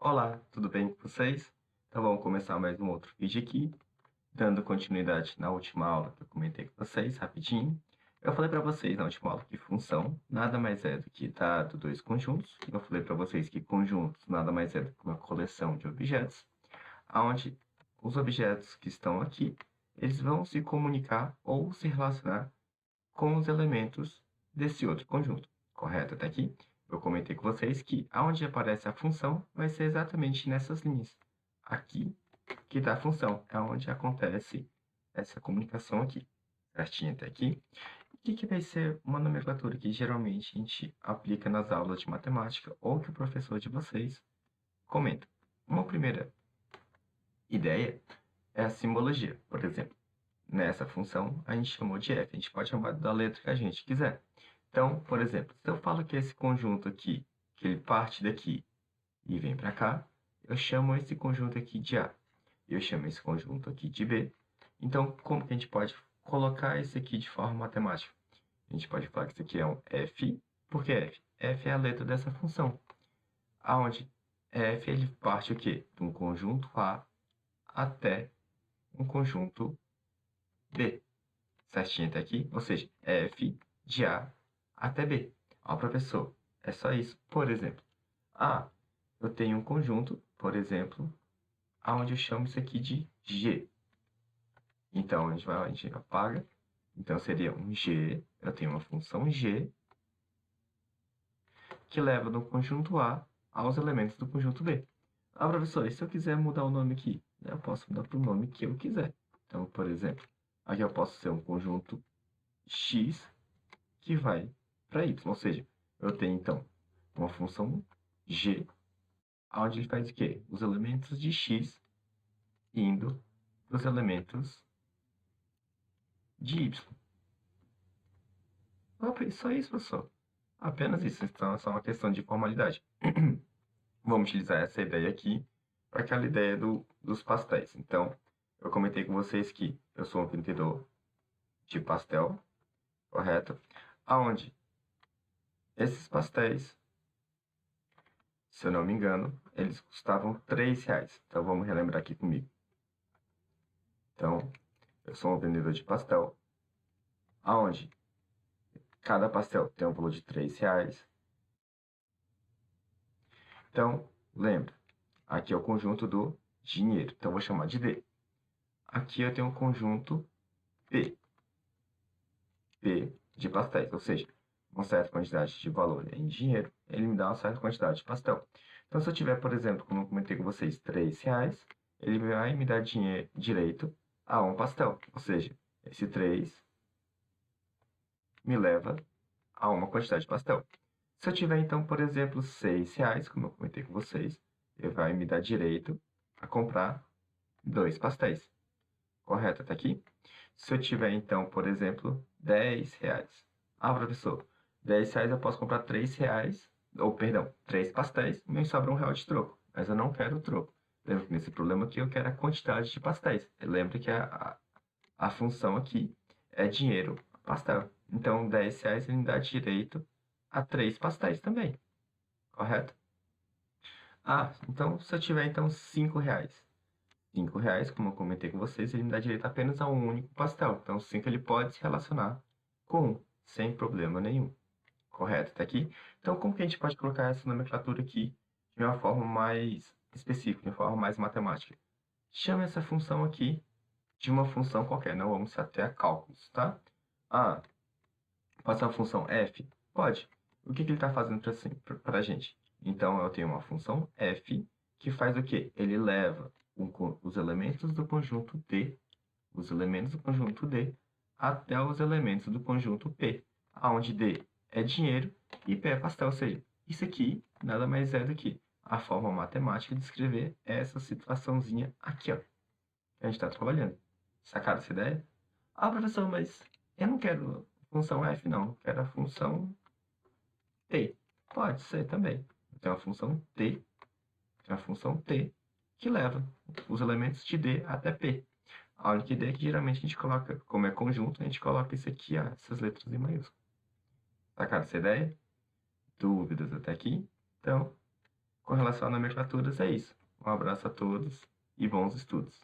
Olá, tudo bem com vocês? Então vamos começar mais um outro vídeo aqui, dando continuidade na última aula que eu comentei com vocês, rapidinho. Eu falei para vocês na última aula que função nada mais é do que dado dois conjuntos. Eu falei para vocês que conjuntos nada mais é do que uma coleção de objetos, onde os objetos que estão aqui, eles vão se comunicar ou se relacionar com os elementos desse outro conjunto, correto até aqui? Eu comentei com vocês que aonde aparece a função vai ser exatamente nessas linhas. Aqui que está a função, é onde acontece essa comunicação aqui, certinho até aqui. O que vai ser uma nomenclatura que geralmente a gente aplica nas aulas de matemática ou que o professor de vocês comenta? Uma primeira ideia é a simbologia, por exemplo. Nessa função, a gente chamou de f. A gente pode chamar da letra que a gente quiser. Então, por exemplo, se eu falo que esse conjunto aqui, que ele parte daqui e vem para cá, eu chamo esse conjunto aqui de A. Eu chamo esse conjunto aqui de B. Então, como que a gente pode colocar isso aqui de forma matemática? A gente pode falar que isso aqui é um f. Por que f? F é a letra dessa função. Aonde f ele parte o quê? De um conjunto A até um conjunto B, certinho até aqui? Ou seja, f de A até B. Ó, professor, é só isso. Por exemplo, eu tenho um conjunto, por exemplo, onde eu chamo isso aqui de G. Então, a gente apaga. Então, seria um G. Eu tenho uma função G que leva do conjunto A aos elementos do conjunto B. Professor, e se eu quiser mudar o nome aqui? Eu posso mudar para o nome que eu quiser. Então, por exemplo, aqui eu posso ser um conjunto X que vai para y. Ou seja, eu tenho, então, uma função g, onde ele faz o quê? Os elementos de x indo para os elementos de y. Só isso, professor. Apenas isso. Então, é só uma questão de formalidade. Vamos utilizar essa ideia aqui para aquela ideia dos pastéis. Então, eu comentei com vocês que eu sou um vendedor de pastel, correto? Aonde esses pastéis, se eu não me engano, eles custavam R$3. Então, vamos relembrar aqui comigo. Então, eu sou um vendedor de pastel, aonde cada pastel tem um valor de R$3. Então, lembra, aqui é o conjunto do dinheiro. Então, eu vou chamar de D. Aqui eu tenho um conjunto P. P de pastéis, ou seja, uma certa quantidade de valor em dinheiro, ele me dá uma certa quantidade de pastel. Então, se eu tiver, por exemplo, como eu comentei com vocês, R$3, ele vai me dar direito a um pastel. Ou seja, esse 3 me leva a uma quantidade de pastel. Se eu tiver, então, por exemplo, R$6, como eu comentei com vocês, ele vai me dar direito a comprar 2 pastéis. Correto até aqui? Se eu tiver, então, por exemplo, R$10. Professor, R$10 eu posso comprar R$3, ou perdão, 3 pastéis, e me sobra R$1 de troco. Mas eu não quero o troco. Lembra que nesse problema aqui eu quero a quantidade de pastéis. Lembra que a função aqui é dinheiro, pastel. Então, R$10 ele me dá direito a 3 pastéis também, correto? Então, se eu tiver, então, R$5. R$5, como eu comentei com vocês, ele me dá direito apenas a um único pastel. Então, o 5 ele pode se relacionar com 1, sem problema nenhum. Correto até aqui? Então, como que a gente pode colocar essa nomenclatura aqui de uma forma mais específica, de uma forma mais matemática? Chama essa função aqui de uma função qualquer, não vamos se ater a cálculos, tá? Pode ser uma função f? Pode. O que ele está fazendo para a gente? Então, eu tenho uma função f que faz o quê? Ele leva os elementos do conjunto D, até os elementos do conjunto P, onde D é dinheiro e P é pastel. Ou seja, isso aqui nada mais é do que a forma matemática de escrever essa situaçãozinha aqui, ó, que a gente está trabalhando. Sacaram essa ideia? Professor, mas eu não quero função f, não. Eu quero a função t. Pode ser também. Tem uma função t, que leva os elementos de d até p. A única ideia é que geralmente a gente coloca, como é conjunto, a gente coloca isso aqui, essas letras em maiúsculo. Sacaram essa ideia? Dúvidas até aqui? Então, Com relação a nomenclaturas, é isso. Um abraço a todos e bons estudos.